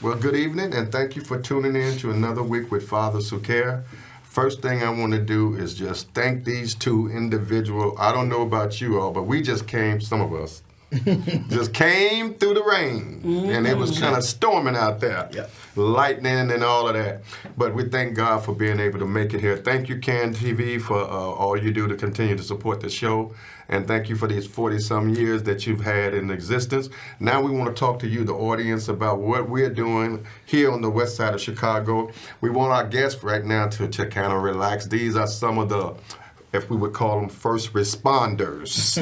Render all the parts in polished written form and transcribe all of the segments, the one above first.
Well, good evening, and thank you for tuning in to another week with Fathers Who Care. First thing I want to do is just thank these two individuals. I don't know about you all, but we just came, some of us, just came through the rain, and it was kind of storming out there, lightning and all of that. But we thank God for being able to make it here. Thank you, CAN TV, for all you do to continue to support the show, and thank you for these 40-some years that you've had in existence. Now we want to talk to you, the audience, about what we're doing here on the west side of Chicago. We want our guests right now to kind of relax. These are some of the, if we would call them, first responders,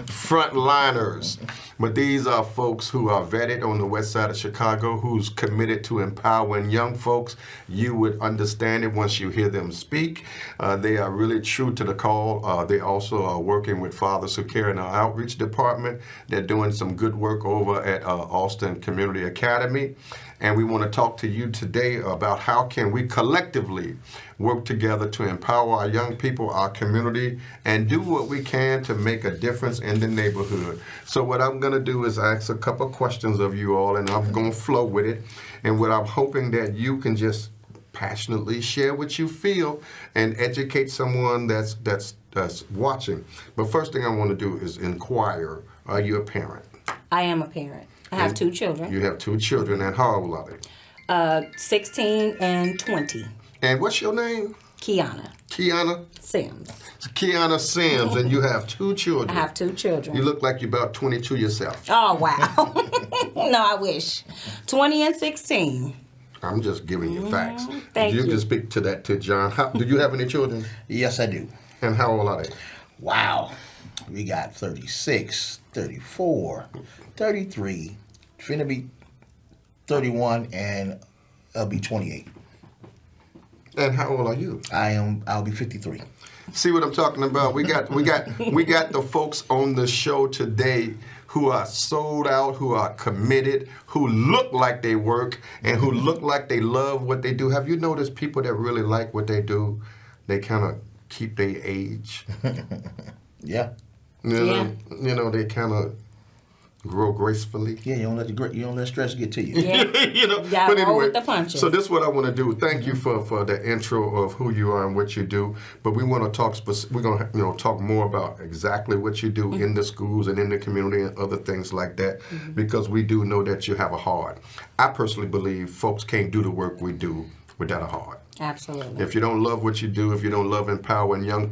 frontliners. But these are folks who are vetted on the west side of Chicago, who's committed to empowering young folks. You would understand it once you hear them speak. They are really true to the call. They also are working with Fathers Who Care in our outreach department. They're doing some good work over at Austin Community Academy. And we want to talk to you today about how can we collectively work together to empower our young people, our community, and do what we can to make a difference in the neighborhood. So what I'm going to do is ask a couple questions of you all, and I'm going to flow with it. And what I'm hoping that you can just passionately share what you feel and educate someone that's watching. But first thing I want to do is inquire, are you a parent? I am a parent. I have two children. You have two children, and how old are they? 16 and 20. And what's your name? Kiana. Kiana? Sims. Kiana Sims, and you have two children. I have two children. You look like you're about 22 yourself. Oh, wow. No, I wish. 20 and 16. I'm just giving you facts. Thank you. You can speak to that to John. Do you have any children? Yes, I do. And how old are they? Wow. We got 36, 34, 33, finna be 31, and I'll be 28. And how old are you? I'll be 53. See what I'm talking about? We got the folks on the show today who are sold out, who are committed, who look like they work, and who look like they love what they do. Have you noticed people that really like what they do, they kind of keep their age? Yeah. You know, they kind of grow gracefully. Yeah, you don't let stress get to you. Yeah. You know, Yeah, but roll anyway, with the punches. so this is what I want to do. Thank you for the intro of who you are and what you do. But we want to talk. We're going to talk more about exactly what you do in the schools and in the community and other things like that, because we do know that you have a heart. I personally believe folks can't do the work we do without a heart. Absolutely. If you don't love what you do, if you don't love empowering young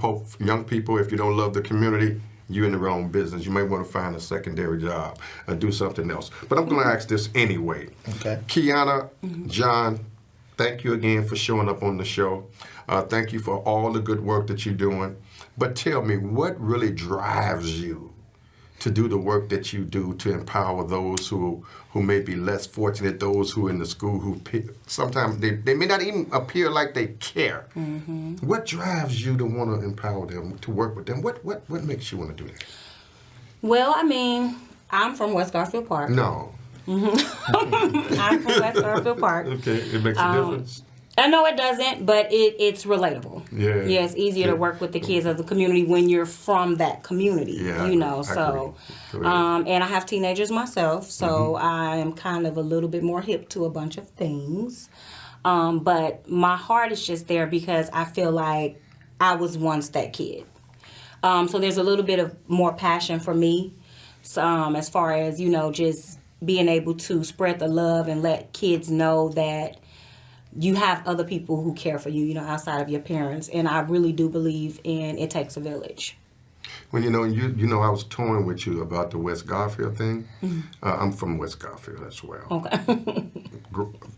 people, if you don't love the community, you're in the wrong business. You may want to find a secondary job or do something else. But I'm going to ask this anyway. Okay. Kiana, John, thank you again for showing up on the show. Thank you for all the good work that you're doing. But tell me, what really drives you to do the work that you do to empower those who may be less fortunate, those who are in the school who sometimes they may not even appear like they care. What drives you to want to empower them, to work with them? What makes you want to do that? Well, I mean, I'm from West Garfield Park. No. I'm from West Garfield Park. Okay, it makes a difference. I know it doesn't, but it's relatable. Yeah. Yeah, it's easier to work with the kids of the community when you're from that community. Yeah, you know, I so agree. and I have teenagers myself, so I am kind of a little bit more hip to a bunch of things. But my heart is just there because I feel like I was once that kid. So there's a little bit of more passion for me, as far as, you know, just being able to spread the love and let kids know that you have other people who care for you, you know, outside of your parents. And I really do believe in it takes a village. When you know, I was toying with you about the West Garfield thing. I'm from West Garfield as well. Okay.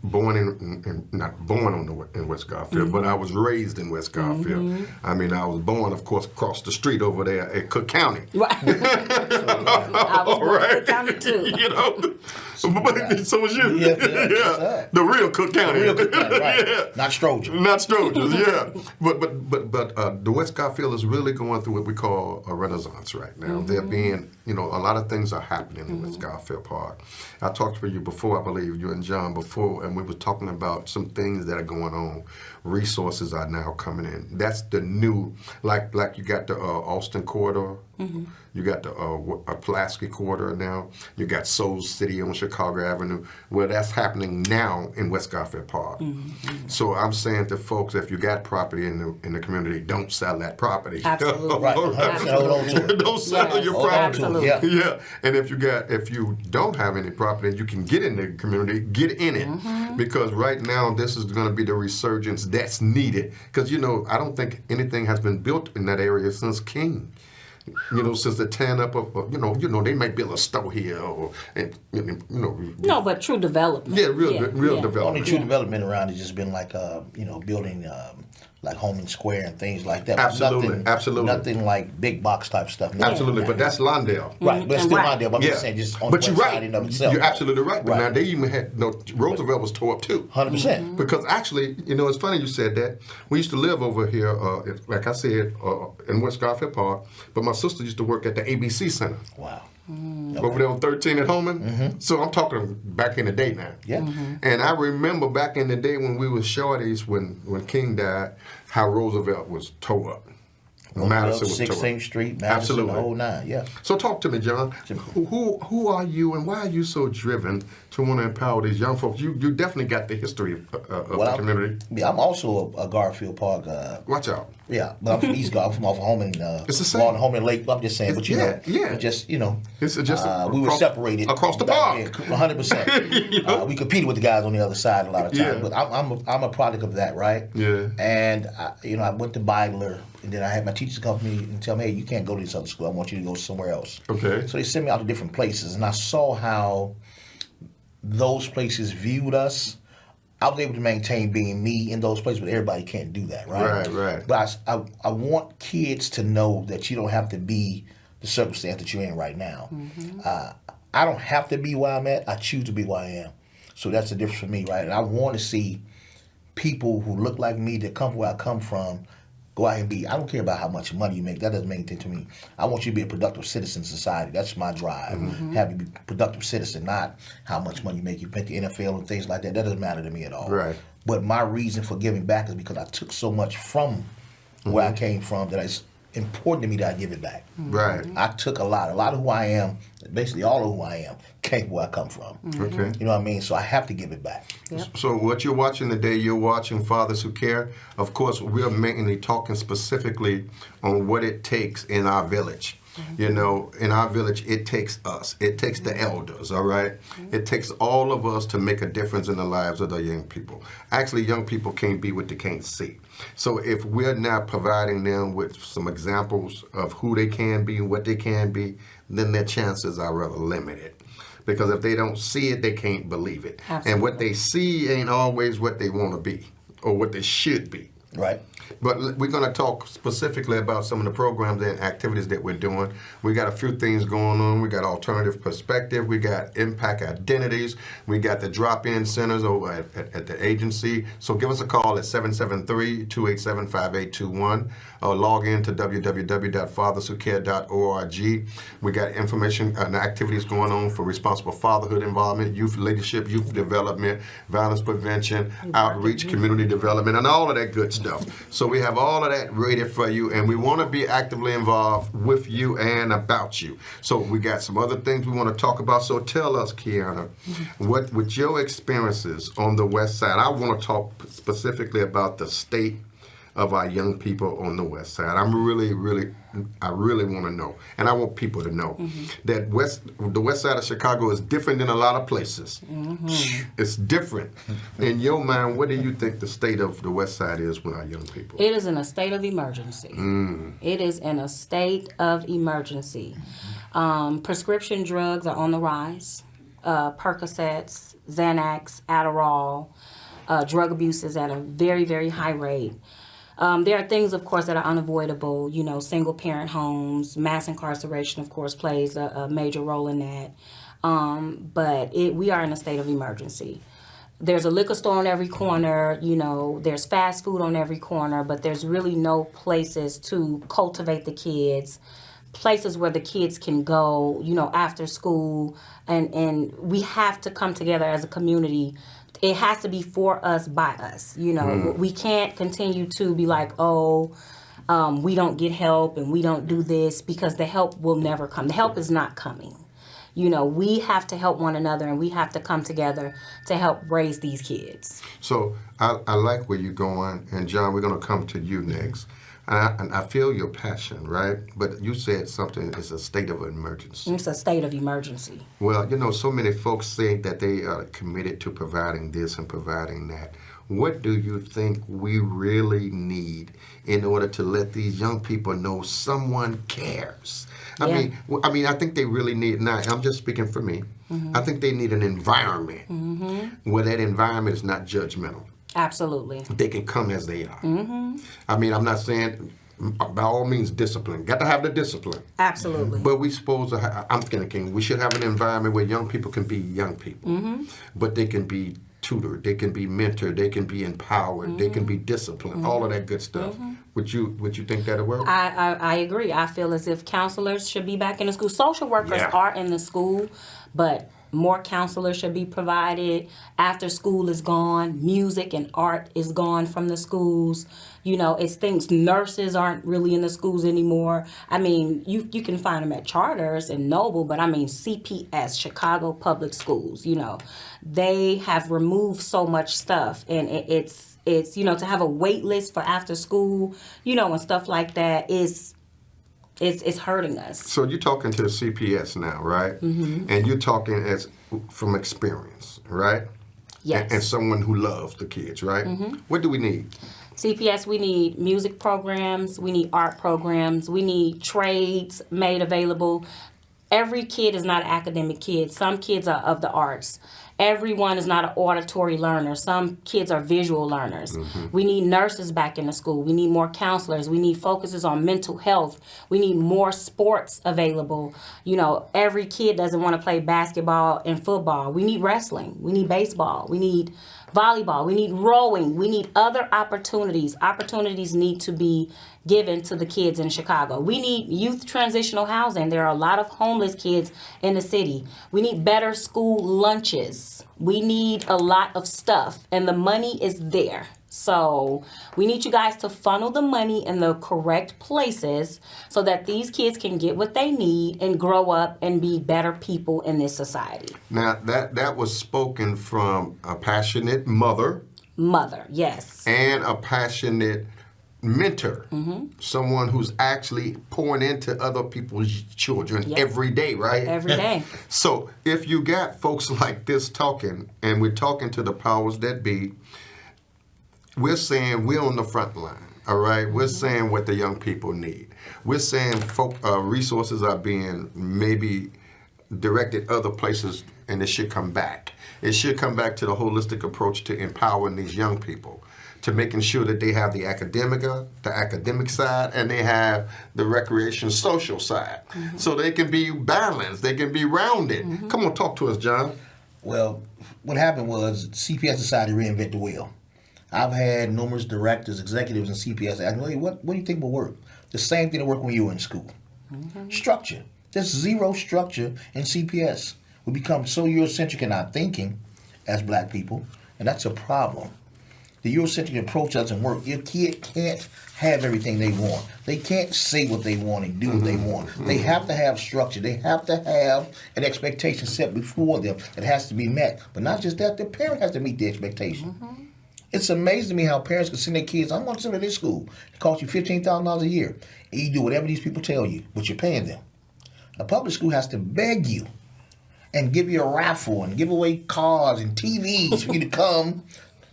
Born not born in West Garfield, but I was raised in West Garfield. I mean, I was born, of course, across the street over there at Cook County. Right. I was born in Cook County too. You know, so was you. Yeah. The real Cook County. Real Cook County, right. Yeah. Not Stroger. Not Strokers, yeah. But the West Garfield is really going through what we call a renaissance right now. They're being, a lot of things are happening in West Garfield Park. I talked to you before, I believe, you and John before, and we were talking about some things that are going on. Resources are now coming in. That's the new, like you got the Austin corridor, you got the Pulaski corridor now, you got Soul City on Chicago Avenue. Well, that's happening now in West Garfield Park. So I'm saying to folks, if you got property in the community, don't sell that property. Absolutely. Right. 100% hold on to it. Don't sell Yes, your hold on property. to it, absolutely. yeah. Yeah, and if you don't have any property and you can get in the community, get in it, because right now this is going to be the resurgence that's needed. Because I don't think anything has been built in that area since King. Since the tearing up of they might build a store here No, but true development. yeah, real Only development. true development around has just been like, building like Holman Square and things like that. But Absolutely, absolutely. Nothing like big box type stuff. Absolutely, but that's Lawndale. Right, but it's still Right. not there. But I'm just saying, just on but the you're west right. side in and of itself. You're absolutely right. But Right. now they even had Roosevelt was tore up too. 100%. Because actually, it's funny you said that. We used to live over here, like I said, in West Garfield Park. But my sister used to work at the ABC Center Wow. over there on 13 at Holman. So I'm talking back in the day now. Yeah. And I remember back in the day when we was shorties, when King died, how Roosevelt was tore up. Madison was tore 16th up. Street, Madison, Absolutely. the whole nine. Yeah. So talk to me, John. Who are you, and why are you so driven to want to empower these young folks? You definitely got the history of the community. I'm also a Garfield Park. Watch out. Yeah, but I'm from East Garfield. I'm from off of Holman. It's the same. Walden, Holman Lake. I'm just saying, but Yeah. just It's just we were separated across the back park. then, 100%. We competed with the guys on the other side a lot of times, Yeah. but I'm a product of that, right? Yeah. And I went to Beidler, and then I had my teachers come to me and tell me, hey, you can't go to this other school. I want you to go somewhere else. Okay. So they sent me out to different places, and I saw how those places viewed us. I was able to maintain being me in those places, but everybody can't do that, right? Right. But I want kids to know that you don't have to be the circumstance that you're in right now. I don't have to be where I'm at. I choose to be where I am. So that's the difference for me, right? And I want to see people who look like me that come from where I come from go out and be. I don't care about how much money you make. That doesn't mean anything to me. I want you to be a productive citizen in society. That's my drive. Have you be a productive citizen, not how much money you make. You pick the NFL and things like that. That doesn't matter to me at all. Right. But my reason for giving back is because I took so much from where I came from that it's important to me that I give it back. Right. I took a lot. A lot of who I am, basically all of who I am, came from where I come from. Okay. You know what I mean? So I have to give it back. So what you're watching today, you're watching Fathers Who Care. Of course, we're mainly talking specifically on what it takes in our village. In our village, it takes us. It takes the elders, all right? It takes all of us to make a difference in the lives of the young people. Actually, young people can't be what they can't see. So if we're not providing them with some examples of who they can be and what they can be, then their chances are rather limited. Because if they don't see it, they can't believe it. Absolutely. And what they see ain't always what they want to be or what they should be. Right? But we're going to talk specifically about some of the programs and activities that we're doing. We got a few things going on. We got Alternative Perspective. We got Impact Identities. We got the drop-in centers over at the agency. So give us a call at 773-287-5821 or log in to www.fatherswhocare.org. We got information and activities going on for responsible fatherhood involvement, youth leadership, youth development, violence prevention, outreach, community development, and all of that good stuff. So we have all of that ready for you, and we want to be actively involved with you and about you. So we got some other things we want to talk about. So tell us, Kiana, what with your experiences on the West Side, I want to talk specifically about the state of our young people on the West Side. I really want to know, and I want people to know that the West Side of Chicago is different than a lot of places. It's different. In your mind, what do you think the state of the West Side is with our young people? It is in a state of emergency. It is in a state of emergency. Prescription drugs are on the rise. Percocets, Xanax, Adderall, drug abuse is at a very, very high rate. There are things, of course, that are unavoidable. Single-parent homes, mass incarceration, of course, plays a major role in that. But we are in a state of emergency. There's a liquor store on every corner, there's fast food on every corner, but there's really no places to cultivate the kids, places where the kids can go, after school, and we have to come together as a community. It has to be for us, by us. We can't continue to be like, we don't get help and we don't do this, because the help will never come. The help is not coming. We have to help one another, and we have to come together to help raise these kids. So I like where you're going, and John, we're going to come to you next. And I feel your passion, right? But you said something is a state of emergency. It's a state of emergency. Well, so many folks say that they are committed to providing this and providing that. What do you think we I need in order to let these young people know someone cares? I mean, I think they really need. Now, I'm just speaking for me. I think they need an environment where that environment is not judgmental. Absolutely. They can come as they are. I mean, I'm not saying by all means discipline. Got to have the discipline. Absolutely. But we supposed to have, I'm thinking we should have an environment where young people can be young people. But they can be tutored, they can be mentored, they can be empowered, they can be disciplined, all of that good stuff. Would you think that'll work? I agree. I feel as if counselors should be back in the school. Social workers are in the school, but more counselors should be provided. After school is gone, music and art is gone from the schools. It's things, nurses aren't really in the schools anymore. I mean, you can find them at charters and Noble, but I mean CPS, Chicago Public Schools, they have removed so much stuff, and it's to have a wait list for after school, and stuff like that it's hurting us. So you're talking to the CPS now, right? And you're talking from experience, right? Yes. And someone who loves the kids, right? What do we need? CPS, we need music programs, we need art programs, we need trades made available. Every kid is not an academic kid. Some kids are of the arts. Everyone is not an auditory learner. Some kids are visual learners. We need nurses back in the school. We need more counselors. We need focuses on mental health. We need more sports available. Every kid doesn't want to play basketball and football. We need wrestling. We need baseball. We need volleyball. We need rowing. We need other opportunities. Opportunities need to be given to the kids in Chicago. We need youth transitional housing. There are a lot of homeless kids in the city. We need better school lunches. We need a lot of stuff, and the money is there. So we need you guys to funnel the money in the correct places so that these kids can get what they need and grow up and be better people in this society. Now, that was spoken from a passionate mother. Mother, yes. And a passionate mentor. Someone who's actually pouring into other people's children every day, right? Every day. So if you got folks like this talking, and we're talking to the powers that be, we're saying we're on the front line, all right? We're saying what the young people need. We're saying resources are being maybe directed other places, and it should come back. It should come back to the holistic approach to empowering these young people, to making sure that they have the academic side, and they have the recreation social side. So they can be balanced, they can be rounded. Come on, talk to us, John. Well, what happened was CPS decided to reinvent the wheel. I've had numerous directors, executives in CPS ask me, what do you think will work? The same thing that worked when you were in school. Structure. There's zero structure in CPS. We become so Eurocentric in our thinking as black people, and that's a problem. The Eurocentric approach doesn't work. Your kid can't have everything they want. They can't say what they want and do what they want. They have to have structure. They have to have an expectation set before them that has to be met. But not just that, the parent has to meet the expectation. It's amazing to me how parents can send their kids, I want to send them to this school. It costs you $15,000 a year. And you do whatever these people tell you, but you're paying them. A public school has to beg you and give you a raffle and give away cars and TVs for you to come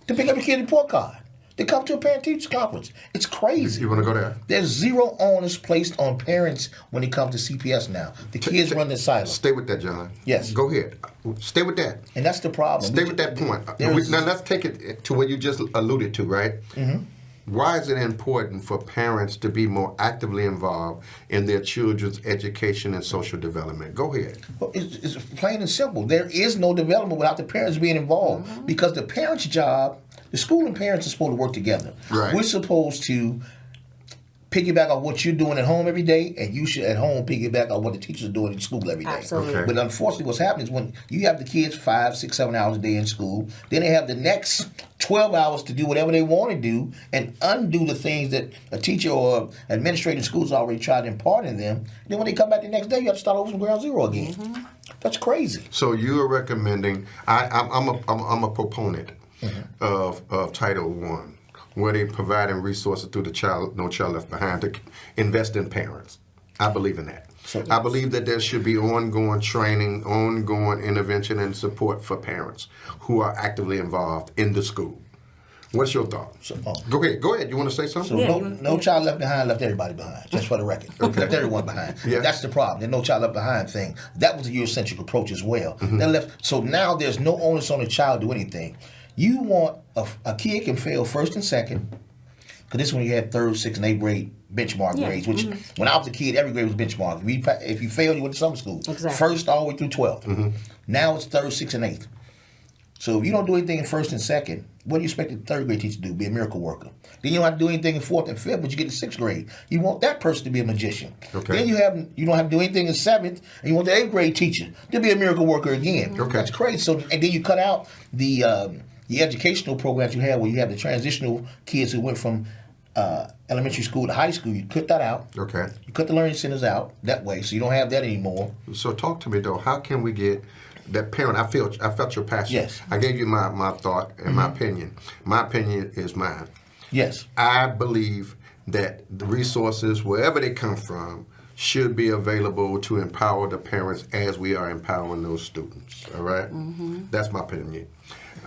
to pick up your kid report card, to come to a parent-teacher conference. It's crazy. You want to go there? There's zero onus placed on parents when it comes to CPS now. The kids run the silo. Stay with that, John. Yes. Go ahead. Stay with that. And that's the problem. Stay with that point. Now let's take it to what you just alluded to, right? Why is it important for parents to be more actively involved in their children's education and social development? Go ahead. Well, it's plain and simple. There is no development without the parents being involved, because the parents' job, the school and parents are supposed to work together. Right. We're supposed to piggyback on what you're doing at home every day, and you should at home piggyback on what the teachers are doing in school every day. Absolutely. Okay. But unfortunately, what's happening is when you have the kids 5, 6, 7 hours a day in school, then they have the next 12 hours to do whatever they want to do and undo the things that a teacher or administrator in school has already tried to impart in them. Then when they come back the next day, you have to start over from ground zero again. That's crazy. So you are recommending? I'm a proponent of Title I, where they providing resources through the Child No Child Left Behind to invest in parents. I believe in that. I believe that there should be ongoing training, ongoing intervention and support for parents who are actively involved in the school. What's your thought? Go ahead. You want to say something? So no child left behind left everybody behind, just for the record. Left everyone behind. Yeah. That's the problem. The no child left behind thing. That was a Eurocentric approach as well. They left. So now there's no onus on the child to do anything. You want a kid can fail first and second, because this is when you had 3rd, 6th, and 8th grade benchmark grades, which when I was a kid, every grade was benchmark. If you failed, you went to summer school. Exactly. First all the way through 12th. Now it's 3rd, 6th, and 8th. So if you don't do anything in 1st and 2nd, what do you expect the 3rd grade teacher to do? Be a miracle worker. Then you don't have to do anything in 4th and 5th, but you get to 6th grade. You want that person to be a magician. Okay. Then you don't have to do anything in 7th, and you want the 8th grade teacher to be a miracle worker again. Okay. That's crazy. So and then you cut out the educational programs you have where you have the transitional kids who went from elementary school to high school. You cut that out. Okay. You cut the learning centers out that way, so you don't have that anymore. So talk to me though. How can we get that parent? I felt your passion. Yes. I gave you my thought and my opinion. My opinion is mine. Yes. I believe that the resources, wherever they come from, should be available to empower the parents as we are empowering those students. All right? That's my opinion.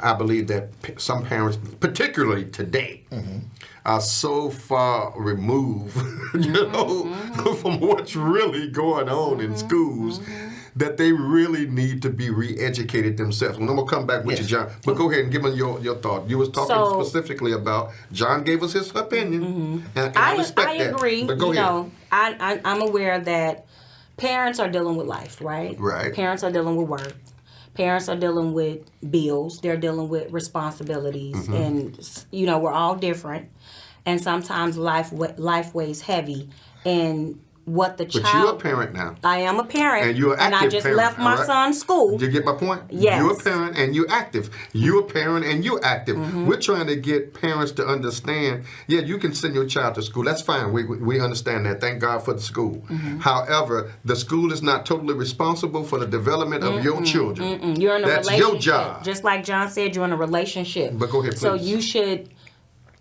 I believe that some parents, particularly today, are so far removed, from what's really going on in schools, that they really need to be re-educated themselves. And I'm gonna come back with you, John. But go ahead and give me your thought. You was talking specifically about John gave us his opinion, and I respect I that. agree. But go ahead. I'm aware that parents are dealing with life, right? Right. Parents are dealing with work. Parents are dealing with bills. They're dealing with responsibilities, and we're all different. And sometimes life weighs heavy, and what the child. But you're a parent now. I am a parent, And you're an active I just parent, left my all right? son's school. Did you get my point? Yes. You're a parent and you're active. You're a parent and you're active. We're trying to get parents to understand, yeah, you can send your child to school. That's fine. We understand that. Thank God for the school. However, the school is not totally responsible for the development of your children. You're in a That's relationship. your job. Just like John said, you're in a relationship. But go ahead, So please. you should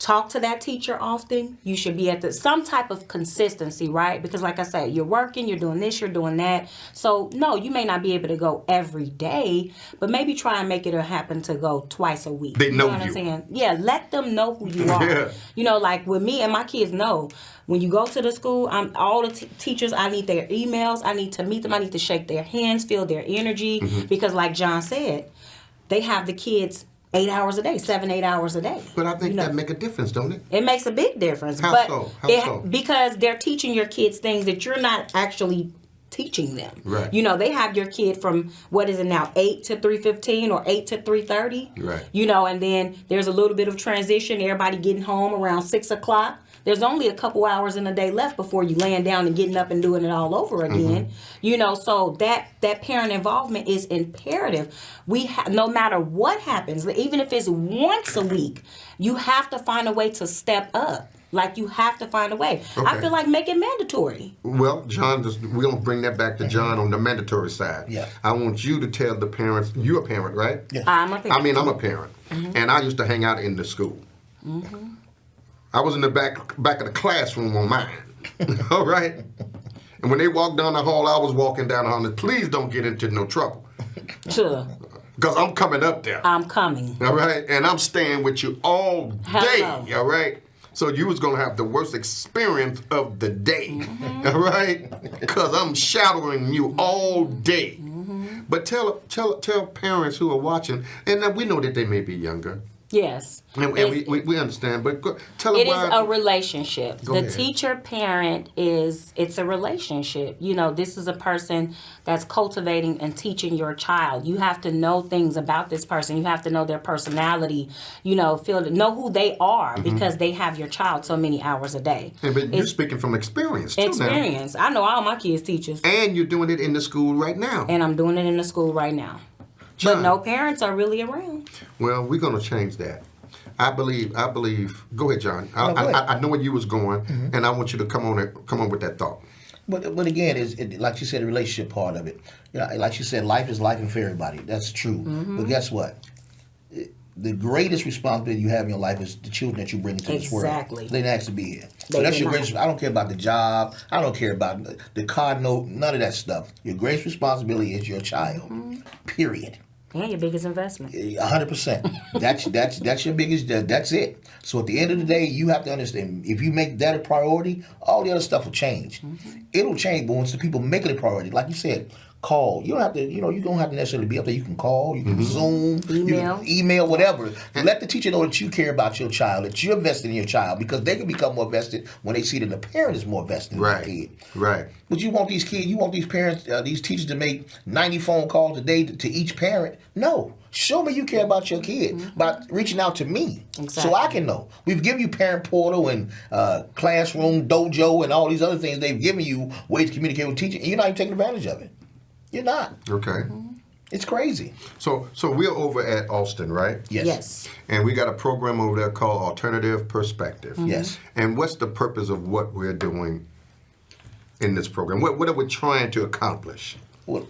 talk to that teacher often. You should be at some type of consistency, right? Because like I said, you're working, you're doing this, you're doing that. So no, you may not be able to go every day, but maybe try and make it happen to go twice a week. They know what you. I'm saying? Yeah, let them know who you are. Yeah. Like with me and my kids know, when you go to the school, all the teachers, I need their emails, I need to meet them, I need to shake their hands, feel their energy, because like John said, they have the kids 8 hours a day, 7-8 hours a day. But I think that make a difference, don't it? It makes a big difference. How but so? How so? Because they're teaching your kids things that you're not actually teaching them. Right. They have your kid from, what is it now, 8 to 3:15 or 8 to 3:30. Right. And then there's a little bit of transition, everybody getting home around 6 o'clock. There's only a couple hours in the day left before you laying down and getting up and doing it all over again. So that parent involvement is imperative. No matter what happens, even if it's once a week, you have to find a way to step up. Like, you have to find a way. Okay. I feel like make it mandatory. Well, John, we're going to bring that back to John on the mandatory side. Yeah. I want you to tell the parents, you're a parent, right? Yeah. I'm a parent. I mean, I'm a parent, and I used to hang out in the school. I was in the back of the classroom on mine, all right? And when they walked down the hall, I was walking down the hall, and please don't get into no trouble, Sure. because I'm coming up there, I'm coming. all right? And I'm staying with you all day, Hello. all right? So you was going to have the worst experience of the day, all right? Because I'm shadowing you all day. But tell parents who are watching, and we know that they may be younger, Yes. And we understand, but tell It them is why. a relationship. Go The ahead. teacher parent it's a relationship. You know, this is a person that's cultivating and teaching your child. You have to know things about this person. You have to know their personality, you know, know who they are because they have your child so many hours a day. Yeah, but you're It's speaking from experience, too, now. experience. I know all my kids teachers. And you're doing it in the school right now. And I'm doing it in the school right now. John. But no parents are really around. Well, we're going to change that. I believe. Go ahead, John. No, go ahead. I know where you was going, and I want you to come on with that thought. But again, like you said, the relationship part of it. You know, like you said, life is life for everybody. That's true. But guess what? The greatest responsibility you have in your life is the children that you bring into this world. Exactly. They didn't ask to be here. So They that's did your not. greatest. I don't care about the job. I don't care about the car note. None of that stuff. Your greatest responsibility is your child. Period. And your biggest investment. 100%. That's your biggest. That's it. So at the end of the day, you have to understand. If you make that a priority, all the other stuff will change. It'll change, but once the people make it a priority, like you said, call. You don't have to. You know, you don't have to necessarily be up there. You can call. You can Zoom. You Email. can email. Whatever. Let the teacher know that you care about your child. That you're invested in your child because they can become more vested when they see that the parent is more vested in Right. the kid. Right. But you want these kids, you want these parents, these teachers to make 90 phone calls a day to each parent? No. Show me you care about your kid by reaching out to me so I can know. We've given you Parent Portal and Classroom, Dojo, and all these other things. They've given you ways to communicate with teachers, and you're not even taking advantage of it. You're not. Okay. It's crazy. So we're over at Austin, right? Yes. And we got a program over there called Alternative Perspective. Yes. And what's the purpose of what we're doing in this program? What are we trying to accomplish? Well,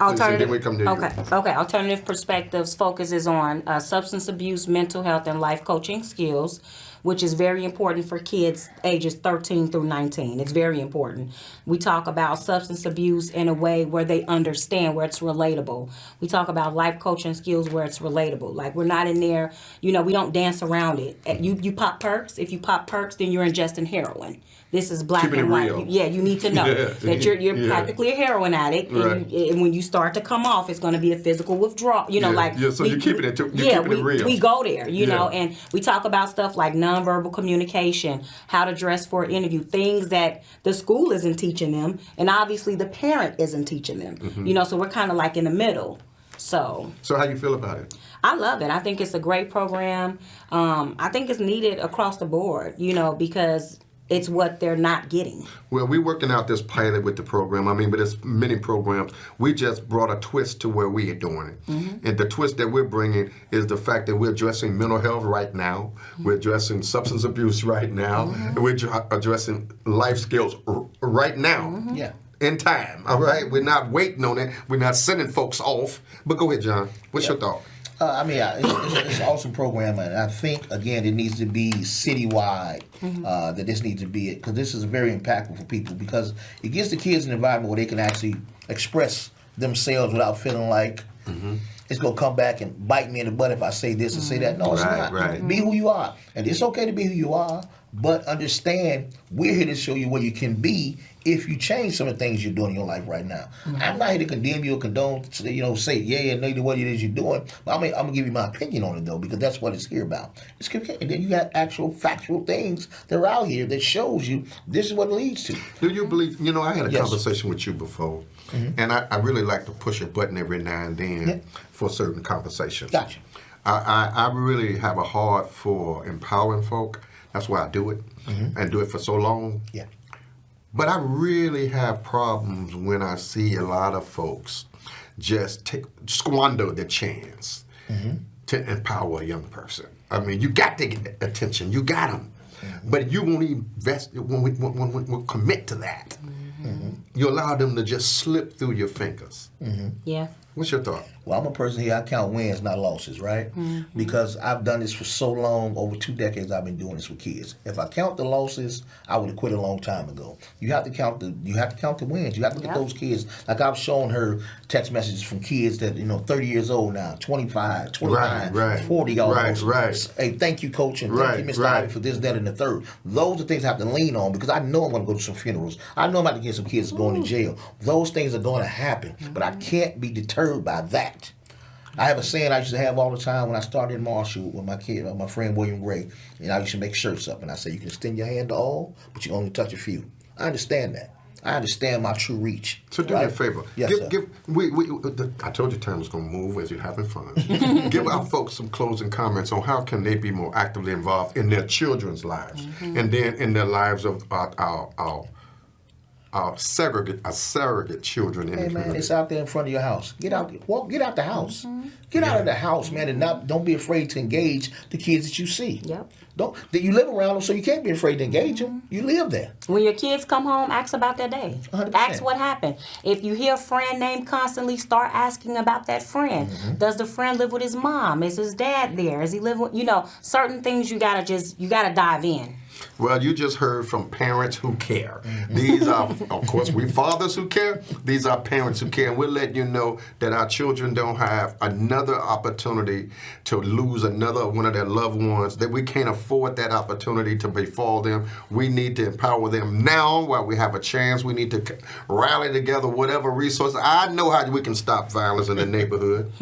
Alternative. then we come to you. Okay. Alternative Perspectives focuses on substance abuse, mental health, and life coaching skills, which is very important for kids ages 13 through 19. It's very important. We talk about substance abuse in a way where they understand, where it's relatable. We talk about life coaching skills where it's relatable. Like, we're not in there, you know, we don't dance around it. You pop perks. If you pop perks, then you're ingesting heroin. This is black Keeping and it white. real. You need to know Yeah. that you're Yeah. practically a heroin addict, Right. and when you start to come off, it's going to be a physical withdrawal. You know, Yeah. like Yeah, so you're keeping it real. We go there, you Yeah. know, and we talk about stuff like nonverbal communication, how to dress for an interview, things that the school isn't teaching them, and obviously the parent isn't teaching them. You know, so we're kind of like in the middle. So how you feel about it? I love it. I think it's a great program. I think it's needed across the board, you know, because it's what they're not getting. Well, we're working out this pilot with the program. I mean, but it's many programs. We just brought a twist to where we are doing it. And the twist that we're bringing is the fact that we're addressing mental health right now. We're addressing substance abuse right now. And we're addressing life skills right now. yeah. In time, all right? We're not waiting on it. We're not sending folks off. But go ahead, John. What's your thought? It's an awesome program, and I think again it needs to be citywide. That this needs to be it because this is very impactful for people because it gives the kids an environment where they can actually express themselves without feeling like it's gonna come back and bite me in the butt if I say this and say that. No, it's Right, not. right. Be who you are, and it's okay to be who you are. But understand, we're here to show you what you can be if you change some of the things you're doing in your life right now. I'm not here to condemn you or condone, you know, say yeah and no to what it is you're doing. But I'm gonna give you my opinion on it though, because that's what it's here about. And then you got actual factual things that are out here that shows you this is what it leads to. Do you believe, you know, I had a Yes. conversation with you before, and I really like to push a button every now and then for certain conversations. Gotcha. I really have a heart for empowering folk. That's why I do it, and do it for so long. Yeah. But I really have problems when I see a lot of folks just squander the chance to empower a young person. I mean, you got to get attention. You got them. But you won't won't commit to that. You allow them to just slip through your fingers. Yeah. What's your thought? Well, I'm a person here, I count wins, not losses, right? Because I've done this for so long, over 2 decades I've been doing this with kids. If I count the losses, I would have quit a long time ago. You have to count the wins. You have to look at those kids. Like I've shown her text messages from kids that, 30 years old now, 25, 29, Right, 40 almost. right. Hey, thank you, coach, and thank you, Mr. Ivy, for this, that, and the third. Those are things I have to lean on because I know I'm going to go to some funerals. I know I'm about to get some kids going to jail. Those things are going to happen, but I can't be deterred by that. I have a saying I used to have all the time when I started in Marshall with my kid, my friend William Gray, and I used to make shirts up, and I say you can extend your hand to all, but you only touch a few. I understand that. I understand my true reach. So do me a favor. Yes, sir. I told you time was going to move as you're having fun. Give our folks some closing comments on how can they be more actively involved in their children's lives, and then in their lives of our surrogate children in the Hey man, community. it's out there in front of your house. Get out the house. Get out of the house, man, and don't be afraid to engage the kids that you see. Yep. You live around them, so you can't be afraid to engage them. You live there. When your kids come home, ask about their day. 100%. Ask what happened. If you hear a friend name constantly, start asking about that friend. Does the friend live with his mom? Is his dad there? Is he live with, certain things you gotta dive in. Well, you just heard from parents who care. These are, of course, we fathers who care. These are parents who care. And we're letting you know that our children don't have another opportunity to lose another one of their loved ones, that we can't afford that opportunity to befall them. We need to empower them now while we have a chance. We need to rally together whatever resources. I know how we can stop violence in the neighborhood.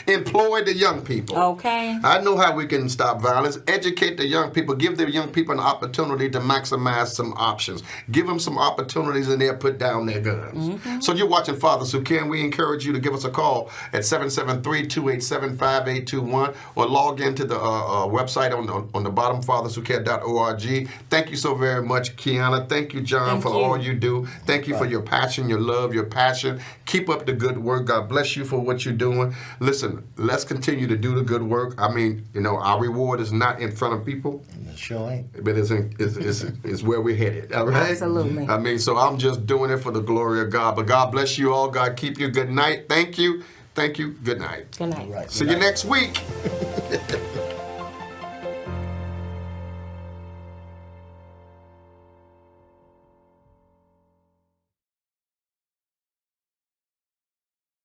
Employ the young people. Okay. I know how we can stop violence. Educate the young people. Give the young people an opportunity to maximize some options. Give them some opportunities and they'll put down their guns. So you're watching Fathers Who Can. We encourage you to give us a call at 773-287-5821 or log into the website on the bottom, fatherswhocare.org. Thank you so very much, Kiana. Thank you, John, for all you do. Thank you for your passion, your love, your passion. Keep up the good work. God bless you for what you're doing. Listen, let's continue to do the good work. I mean, our reward is not in front of people. It sure ain't. But it's where we're headed, all right? Absolutely. I mean, so I'm just doing it for the glory of God. But God bless you all. God keep you. Good night. Thank you. Thank you. Good night. Good night. Right. See you next week.